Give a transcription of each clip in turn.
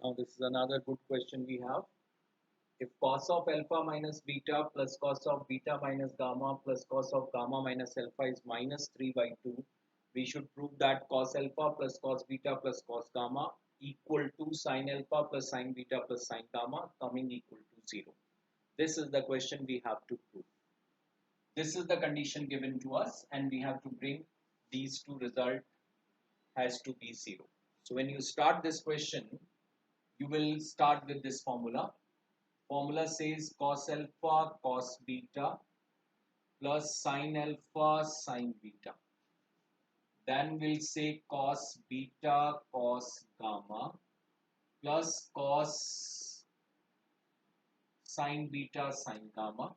Now this is another good question we have. If cos of alpha minus beta plus cos of beta minus gamma plus cos of gamma minus alpha is minus 3 by 2, we should prove that cos alpha plus cos beta plus cos gamma equal to sin alpha plus sin beta plus sin gamma coming equal to 0. This is the question we have to prove. This is the condition given to us and we have to bring these two results has to be 0. So when you start this question, you will start with this formula. Formula says cos alpha cos beta plus sin alpha sin beta. Then we'll say cos beta cos gamma plus cos sin beta sin gamma.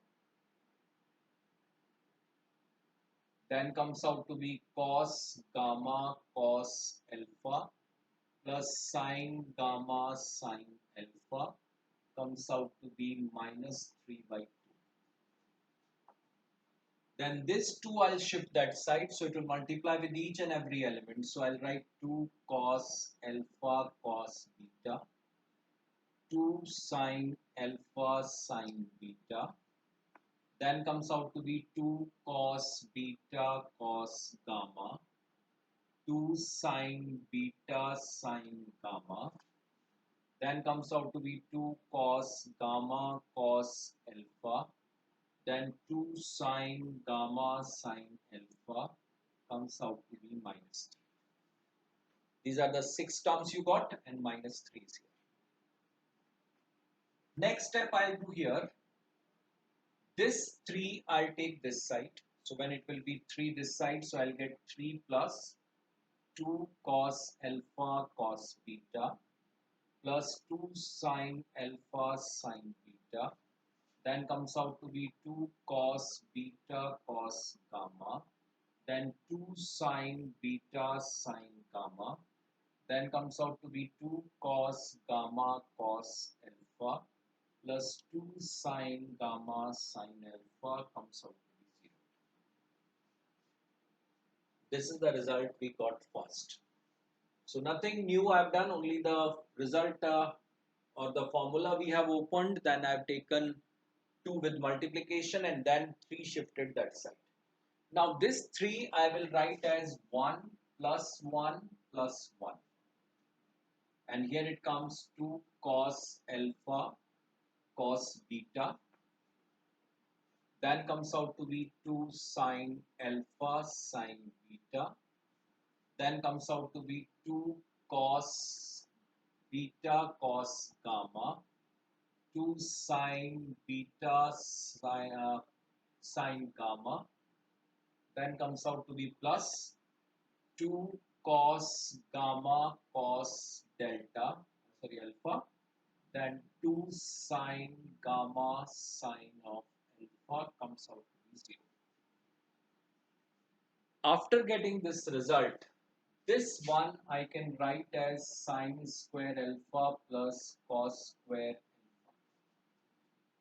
Then comes out to be cos gamma cos alpha plus sin gamma sin alpha comes out to be minus 3 by 2. Then this 2 I'll shift that side, so it will multiply with each and every element. So I'll write 2 cos alpha cos beta, 2 sin alpha sin beta. Then comes out to be 2 cos beta cos gamma, 2 sin beta sin gamma. Then comes out to be 2 cos gamma cos alpha. Then 2 sin gamma sin alpha comes out to be minus 3. These are the 6 terms you got and minus 3 is here. Next step I'll do here. This 3 I'll take this side. So when it will be 3 this side, so I'll get 3 plus 2 cos alpha cos beta plus 2 sin alpha sin beta. Then comes out to be 2 cos beta cos gamma. Then 2 sin beta sin gamma. Then comes out to be 2 cos gamma cos alpha plus 2 sin gamma sin alpha comes out to be 0. This is the result we got first. So nothing new I've done, only the result or the formula we have opened, then I've taken 2 with multiplication and then 3 shifted that side. Now this 3 I will write as 1 plus 1 plus 1. And here it comes 2 cos alpha cos beta. Then comes out to be 2 sin alpha sin beta. Then comes out to be 2 cos beta cos gamma. 2 sin beta sin gamma. Then comes out to be plus 2 cos gamma cos delta, sorry alpha, then 2 sin gamma sin of alpha comes out to be 0. After getting this result, this one I can write as sin square alpha plus cos square alpha.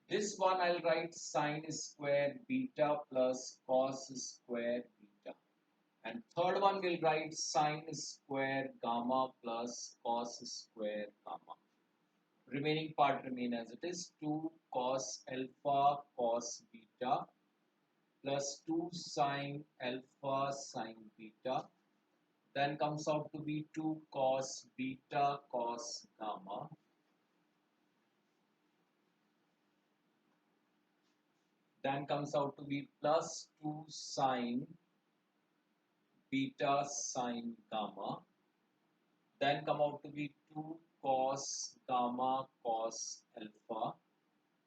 This one I'll write sin square beta plus cos square beta. And third one we'll write sin square gamma plus cos square gamma. Remaining part remain as it is, 2 cos alpha cos beta plus 2 sin alpha sin beta. Then comes out to be 2 cos beta cos gamma. Then comes out to be plus 2 sin beta sin gamma. Then come out to be 2 cos gamma cos alpha.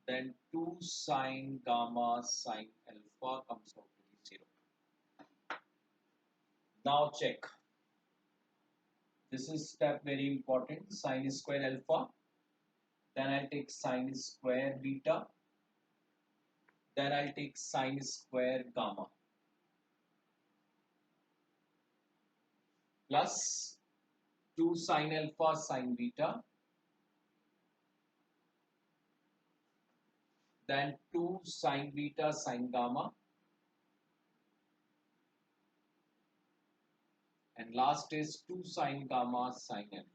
Then 2 sin gamma sin alpha comes out to be 0. Now check. This is step very important. Sin square alpha. Then I'll take sin square beta. Then I'll take sin square gamma. Plus 2 sin alpha sin beta. Then 2 sin beta sin gamma. And last is 2 sin gamma sin alpha.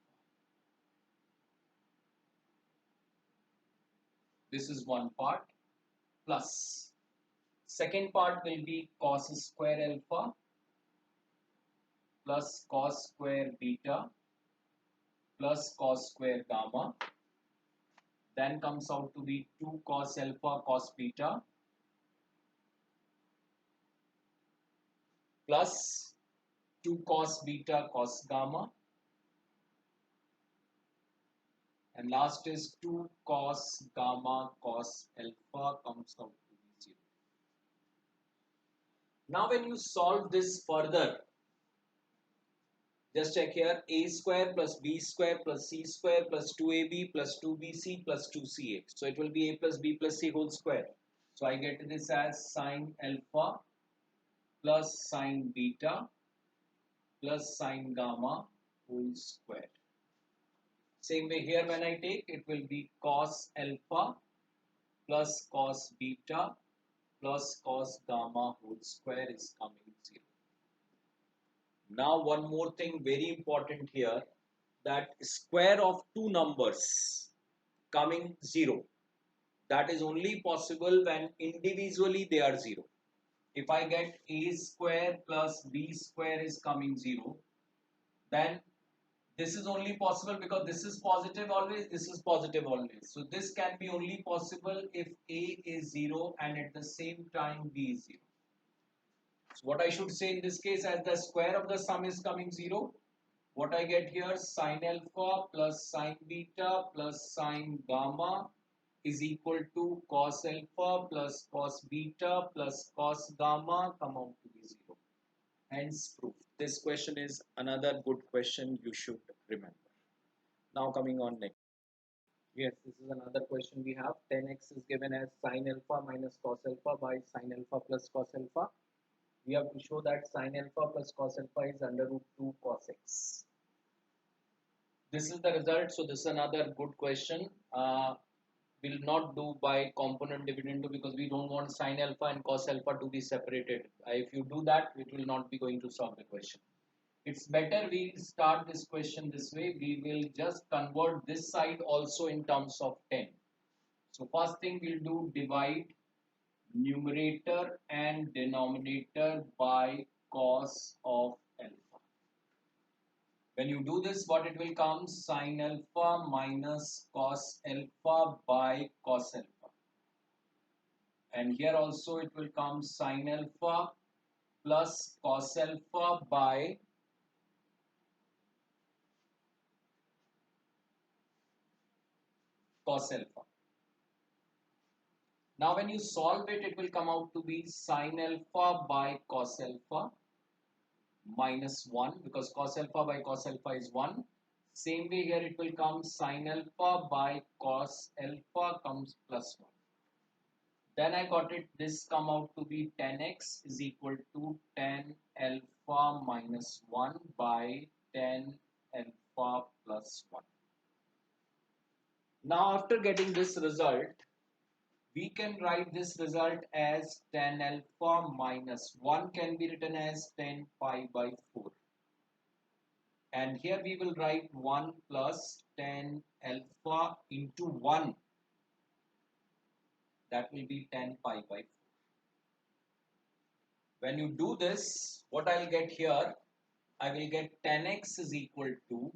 This is one part, plus second part will be cos square alpha plus cos square beta plus cos square gamma. Then comes out to be 2 cos alpha cos beta plus 2 cos beta cos gamma, and last is 2 cos gamma cos alpha comes out to be 0. Now when you solve this further, just check here, a square plus b square plus c square plus 2ab plus 2bc plus 2ca. So it will be a plus b plus c whole square. So I get this as sine alpha plus sine beta plus sine gamma whole square. Same way here when I take, it will be cos alpha plus cos beta plus cos gamma whole square is coming 0. Now one more thing very important here, that square of two numbers coming 0, that is only possible when individually they are 0. If I get a square plus b square is coming 0, then this is only possible because this is positive always, this is positive always. So this can be only possible if a is 0 and at the same time b is 0. So what I should say in this case, as the square of the sum is coming 0, what I get here, sine alpha plus sine beta plus sine gamma is equal to cos alpha plus cos beta plus cos gamma come out to be 0. Hence proof. This question is another good question you should remember. Now coming on next. Yes, this is another question we have. 10x is given as sine alpha minus cos alpha by sine alpha plus cos alpha. We have to show that sine alpha plus cos alpha is under root 2 cos x. This is the result. So this is another good question. Will not do by component dividend because we don't want sine alpha and cos alpha to be separated. If you do that, it will not be going to solve the question. It's better we start this question this way. We will just convert this side also in terms of 10. So first thing we'll do, divide numerator and denominator by cos of alpha. When you do this, what it will come, sine alpha minus cos alpha by cos alpha. And here also it will come sine alpha plus cos alpha by cos alpha. Now when you solve it, it will come out to be sine alpha by cos alpha minus 1, because cos alpha by cos alpha is 1. Same way here it will come sine alpha by cos alpha comes plus 1. Then I got it, this come out to be 10x is equal to 10 alpha minus 1 by 10 alpha plus 1. Now after getting this result, we can write this result as 10 alpha minus 1 can be written as 10 pi by 4. And here we will write 1 plus 10 alpha into 1. That will be 10 pi by 4. When you do this, what I'll get here, I will get 10x is equal to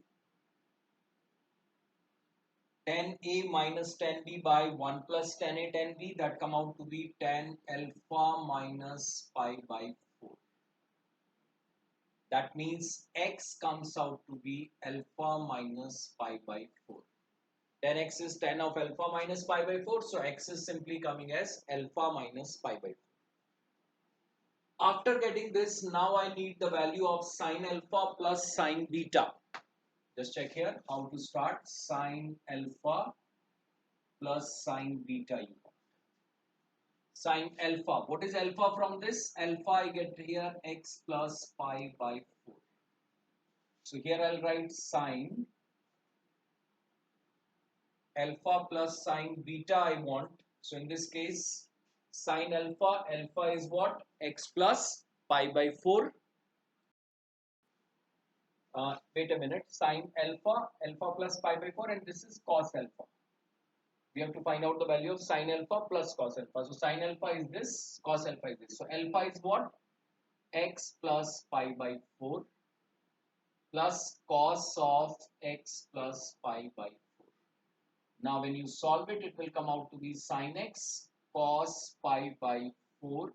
10a minus 10b by 1 plus 10a 10b, that come out to be 10 alpha minus pi by 4. That means x comes out to be alpha minus pi by 4. 10x is 10 of alpha minus pi by 4, so x is simply coming as alpha minus pi by 4. After getting this, now I need the value of sine alpha plus sine beta. Just check here how to start. Sine alpha plus sine beta. Sine alpha. What is alpha from this? Alpha I get here x plus pi by 4. So here I'll write sine alpha plus sine beta I want. So in this case, sine alpha, alpha is what? X plus pi by 4. Wait a minute, sine alpha, alpha plus pi by 4, and this is cos alpha. We have to find out the value of sine alpha plus cos alpha. So sine alpha is this, cos alpha is this. So alpha is what? X plus pi by 4 plus cos of x plus pi by 4. Now when you solve it, it will come out to be sin x cos pi by 4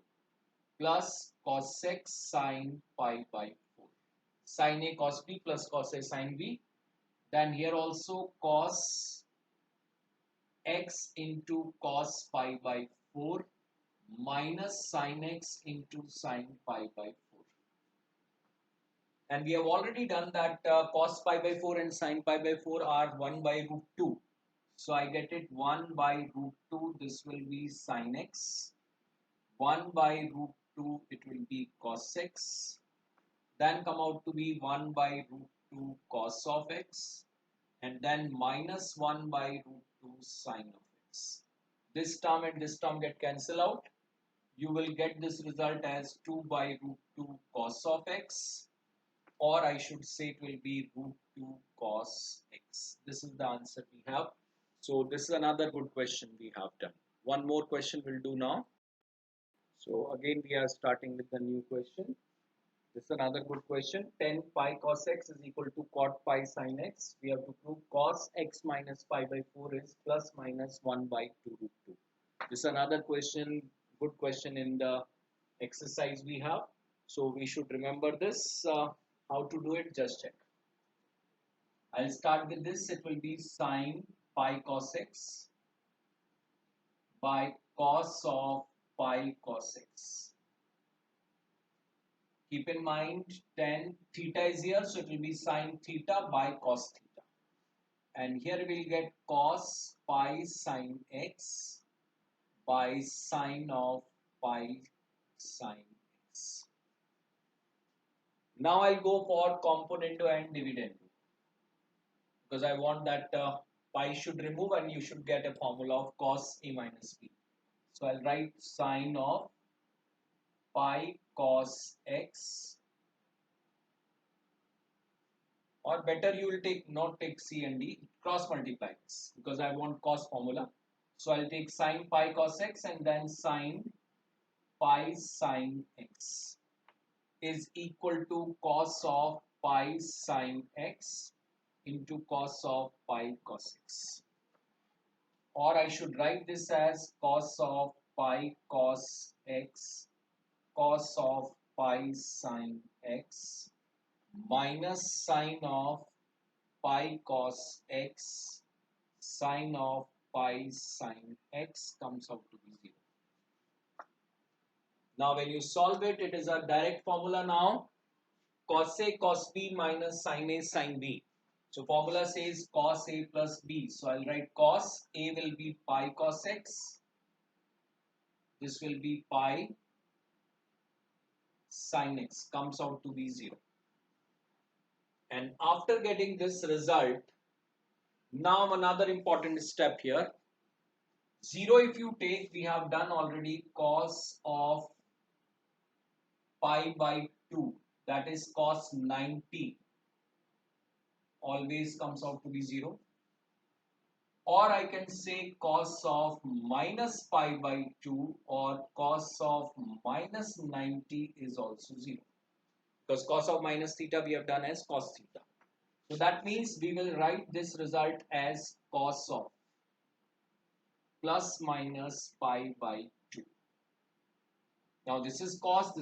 plus cos x sin pi by 4. Sin a cos b plus cos a sin b. Then here also cos x into cos pi by 4 minus sin x into sin pi by 4. And we have already done that cos pi by 4 and sin pi by 4 are 1 by root 2. So I get it 1 by root 2, this will be sin x. 1 by root 2, it will be cos x. Then come out to be 1 by root 2 cos of x. And then minus 1 by root 2 sin of x. This term and this term get cancelled out. You will get this result as 2 by root 2 cos of x. Or I should say it will be root 2 cos x. This is the answer we have. So this is another good question we have done. One more question we'll do now. So again we are starting with the new question. This is another good question. Tan pi cos x is equal to cot pi sin x. We have to prove cos x minus pi by 4 is plus minus 1 by 2 root 2. This is another question, good question in the exercise we have. So we should remember this. How to do it, just check. I'll start with this. It will be sin pi cos x by cos of pi cos x. Keep in mind tan theta is here, so it will be sin theta by cos theta. And here we'll get cos pi sin x by sin of pi sin x. Now I'll go for componendo and dividend because I want that pi should remove and you should get a formula of cos a minus b. So I'll write sin of pi cos x, or better you will not take c and d, cross multiply this because I want cos formula. So I'll take sin pi cos x and then sin pi sin x is equal to cos of pi sin x into cos of pi cos x. Or I should write this as cos of pi cos x cos of pi sin x minus sin of pi cos x sin of pi sin x comes out to be 0. Now when you solve it, it is a direct formula now. Cos a cos b minus sin a sin b. So formula says cos a plus b. So I'll write cos a will be pi cos x. This will be pi sin x, comes out to be 0. And after getting this result, now another important step here. 0 if you take, we have done already cos of pi by 2, that is cos 90, always comes out to be 0. Or I can say cos of minus pi by 2 or cos of minus 90 is also 0. Because cos of minus theta we have done as cos theta. So that means we will write this result as cos of plus minus pi by 2. Now this is cos,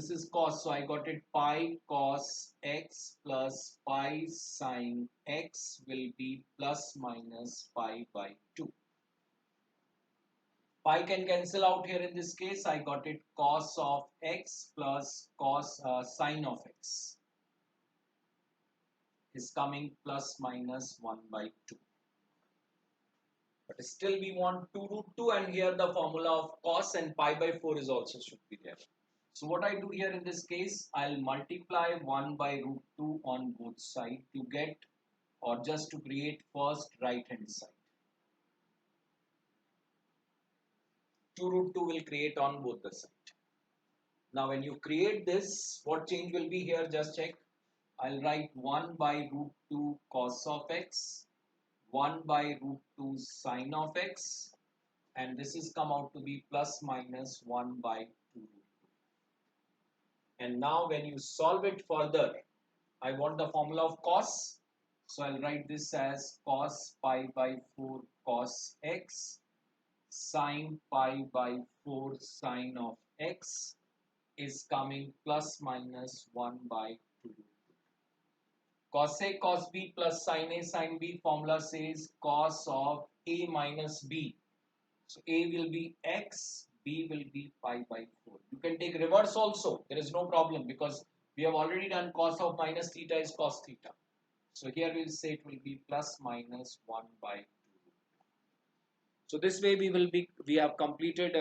so I got it pi cos x plus pi sin x will be plus minus pi by 2. Pi can cancel out here in this case. I got it cos of x plus cos sin of x is coming plus minus 1 by 2. But still we want 2 root 2 and here the formula of cos and pi by 4 is also should be there. So what I do here in this case, I'll multiply 1 by root 2 on both sides to get or just to create first right hand side. 2 root 2 will create on both the sides. Now when you create this, what change will be here, just check. I'll write 1 by root 2 cos of x, 1 by root 2 sin of x, and this is come out to be plus minus 1 by 2. And now when you solve it further, I want the formula of cos. So I'll write this as cos pi by 4 cos x sine pi by 4 sine of x is coming plus minus 1 by 2. Cos A cos B plus sin A sin B formula says cos of A minus B. So A will be x, B will be pi by 4. You can take reverse also. There is no problem because we have already done cos of minus theta is cos theta. So here we will say it will be plus minus 1 by 2. So this way we have completed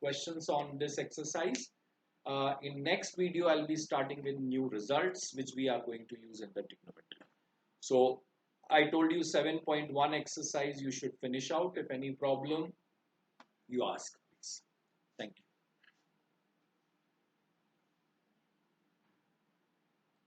questions on this exercise. In next video, I'll be starting with new results which we are going to use in the trigonometry. So I told you 7.1 exercise you should finish out. If any problem, you ask please.